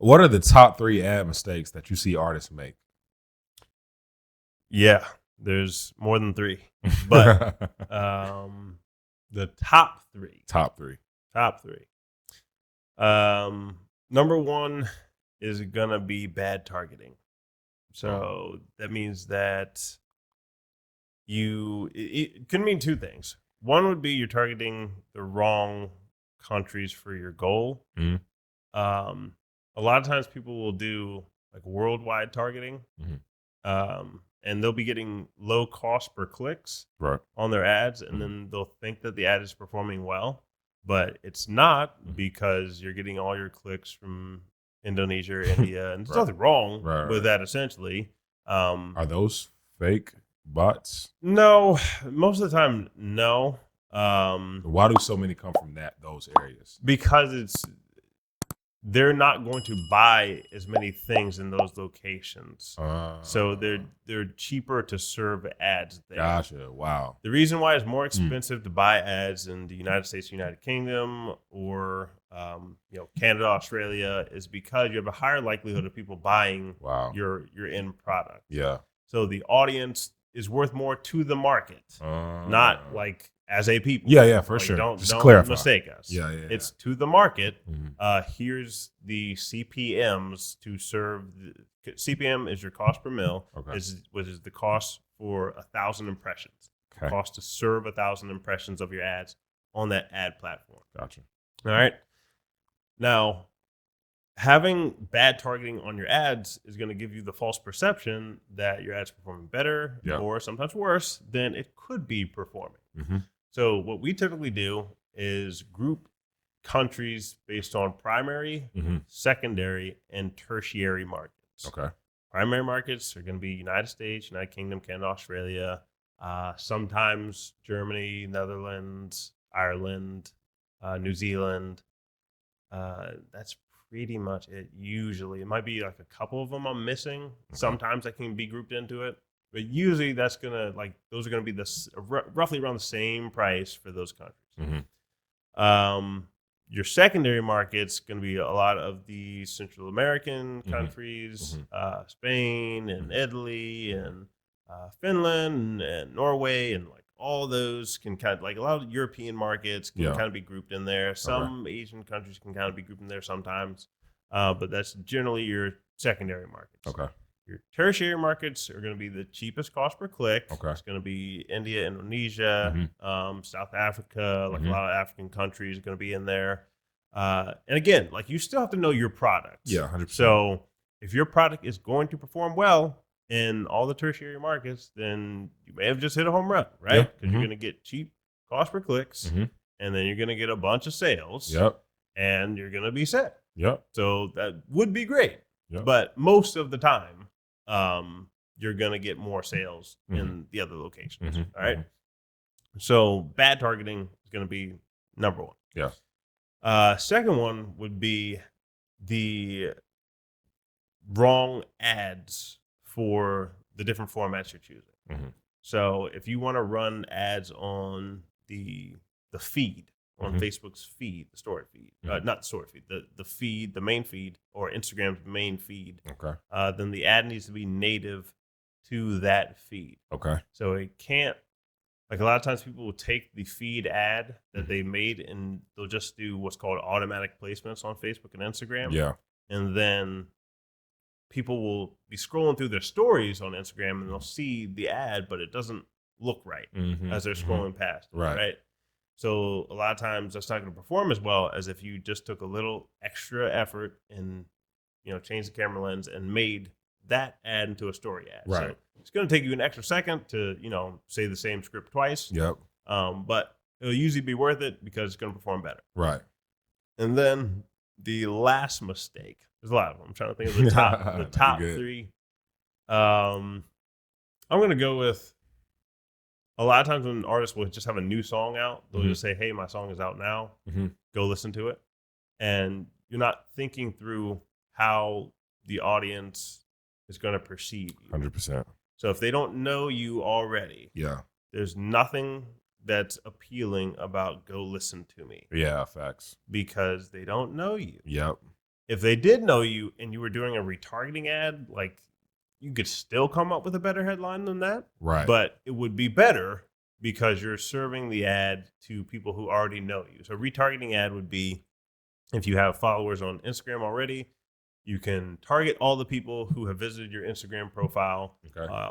What are the top 3 ad mistakes that you see artists make? Yeah, there's more than 3, but the top 3. Top 3. Number 1 is gonna be bad targeting. So that means that it could mean 2 things. One would be you're targeting the wrong countries for your goal. Mhm. A lot of times people will do like worldwide targeting, and they'll be getting low cost per clicks on their ads, and then they'll think that the ad is performing well, but it's not because you're getting all your clicks from Indonesia or India, and there's nothing wrong with that essentially. Are those fake bots? No, most of the time, no. Why do so many come from those areas? Because they're not going to buy as many things in those locations, so they're cheaper to serve ads there. Gotcha. Wow. The reason why it's more expensive to buy ads in the United States, United Kingdom, or Canada, Australia, is because you have a higher likelihood of people buying your end product. Yeah. So the audience is worth more to the market, not like as a people. Yeah, for sure. Don't clarify. mistake us. Yeah. It's to the market. Here's the CPMs to serve. CPM is your cost per mil, which is the cost for 1,000 impressions. Okay. Cost to serve 1,000 impressions of your ads on that ad platform. Gotcha. All right. Now, having bad targeting on your ads is going to give you the false perception that your ads performing better or sometimes worse than it could be performing. So what we typically do is group countries based on primary, secondary, and tertiary markets. Okay. Primary markets are going to be United States, United Kingdom, Canada, Australia, sometimes Germany, Netherlands, Ireland, New Zealand. That's pretty much it. Usually, it might be like a couple of them I'm missing. Okay. Sometimes I can be grouped into it, but usually those are gonna be roughly around the same price for those countries. Your secondary market's gonna be a lot of the Central American countries, Spain and Italy and Finland and Norway, and like all those can kind of, like a lot of European markets can kind of be grouped in there. Some Asian countries can kind of be grouped in there sometimes, but that's generally your secondary markets. Okay. Your tertiary markets are going to be the cheapest cost per click. Okay. It's going to be India, Indonesia, South Africa, like a lot of African countries are going to be in there. And again, like you still have to know your product. Yeah, 100%. So if your product is going to perform well in all the tertiary markets, then you may have just hit a home run, right? Because you're going to get cheap cost per clicks, and then you're going to get a bunch of sales. And you're going to be set. So that would be great. But most of the time, you're going to get more sales in the other locations. All right. So bad targeting is going to be number 1. Second one would be the wrong ads for the different formats you're choosing. So if you want to run ads on the feed, on Facebook's feed, the story feed, not the story feed, the feed, the main feed, or Instagram's main feed, then the ad needs to be native to that feed. So it can't, like a lot of times people will take the feed ad that they made and they'll just do what's called automatic placements on Facebook and Instagram. And then people will be scrolling through their stories on Instagram and they'll see the ad, but it doesn't look right as they're scrolling past. Right. So a lot of times that's not going to perform as well as if you just took a little extra effort and, changed the camera lens and made that ad into a story ad. So it's going to take you an extra second to, say the same script twice. But it'll usually be worth it because it's going to perform better. And then the last mistake, there's a lot of them. I'm trying to think of the top 3. I'm going to go with, a lot of times when artists will just have a new song out, they'll just say, hey, my song is out now. Go listen to it. And you're not thinking through how the audience is going to perceive you. 100%. So if they don't know you already, there's nothing that's appealing about go listen to me. Facts. Because they don't know you. if they did know you and you were doing a retargeting ad, like you could still come up with a better headline than that. Right. But it would be better because you're serving the ad to people who already know you. So retargeting ad would be if you have followers on Instagram already, you can target all the people who have visited your Instagram profile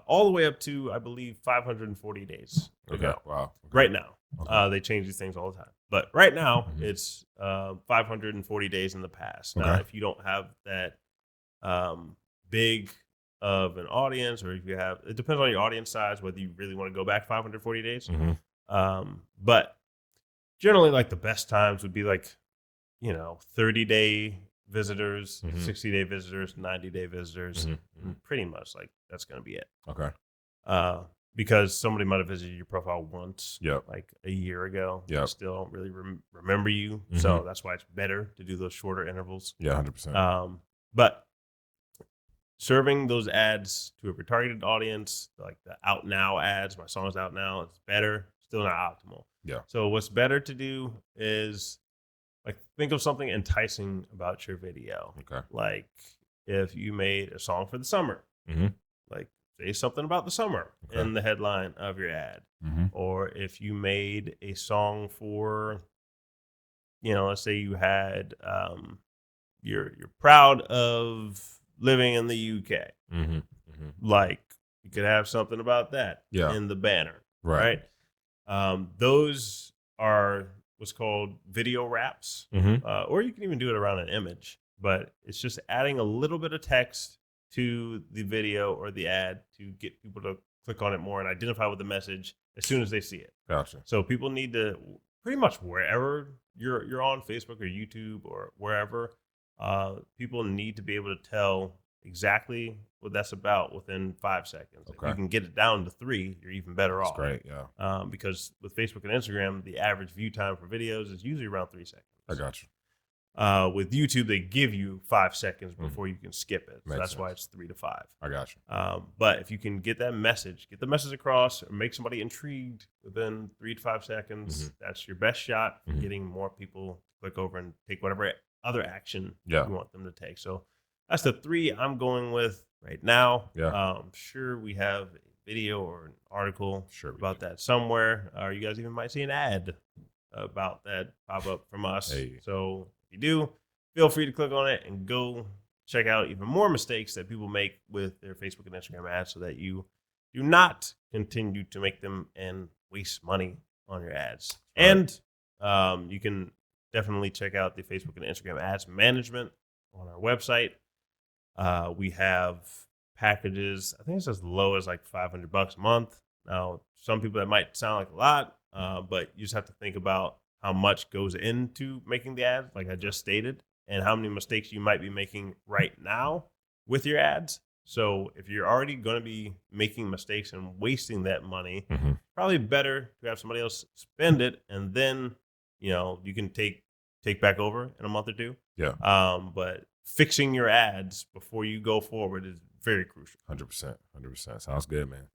all the way up to, I believe, 540 days ago. Wow. Okay. Right now. Okay. They change these things all the time. But right now, it's 540 days in the past. Now, if you don't have that big of an audience, or if you have, it depends on your audience size, whether you really want to go back 540 days. But generally, like the best times would be like, 30-day visitors, 60-day visitors, 90-day visitors. Pretty much like that's going to be it. Okay. Because somebody might have visited your profile once, like a year ago. Yeah. Still don't really remember you. So that's why it's better to do those shorter intervals. Yeah, 100%. But serving those ads to a retargeted audience, like the out now ads, my song's out now, it's better, still not optimal. Yeah. So what's better to do is like think of something enticing about your video. Okay. Like if you made a song for the summer, like say something about the summer in the headline of your ad. Or if you made a song for, let's say you had, you're proud of living in the UK. Like you could have something about that in the banner. Right. Those are what's called video wraps, or you can even do it around an image, but it's just adding a little bit of text to the video or the ad to get people to click on it more and identify with the message as soon as they see it. Gotcha. So people need to pretty much wherever you're on Facebook or YouTube or wherever, people need to be able to tell exactly what that's about within 5 seconds. If you can get it down to 3, you're even better off. That's great, yeah. Because with Facebook and Instagram, the average view time for videos is usually around 3 seconds. I got you. With YouTube, they give you 5 seconds before you can skip it. So that's sense. why it's 3 to 5. I got you. But if you can get the message across, or make somebody intrigued within 3 to 5 seconds, that's your best shot for getting more people to click over and take whatever other action you want them to take. So that's the 3 I'm going with right now. I'm sure we have a video or an article about that somewhere, or you guys even might see an ad about that pop up from us. So if you do, feel free to click on it and go check out even more mistakes that people make with their Facebook and Instagram ads so that you do not continue to make them and waste money on your ads. And you can definitely check out the Facebook and Instagram ads management on our website. We have packages, I think it's as low as like $500 a month. Now, some people that might sound like a lot, but you just have to think about how much goes into making the ad, like I just stated, and how many mistakes you might be making right now with your ads. So if you're already going to be making mistakes and wasting that money, probably better to have somebody else spend it, and then you can take back over in a month or 2. But fixing your ads before you go forward is very crucial. 100%. Sounds good, man.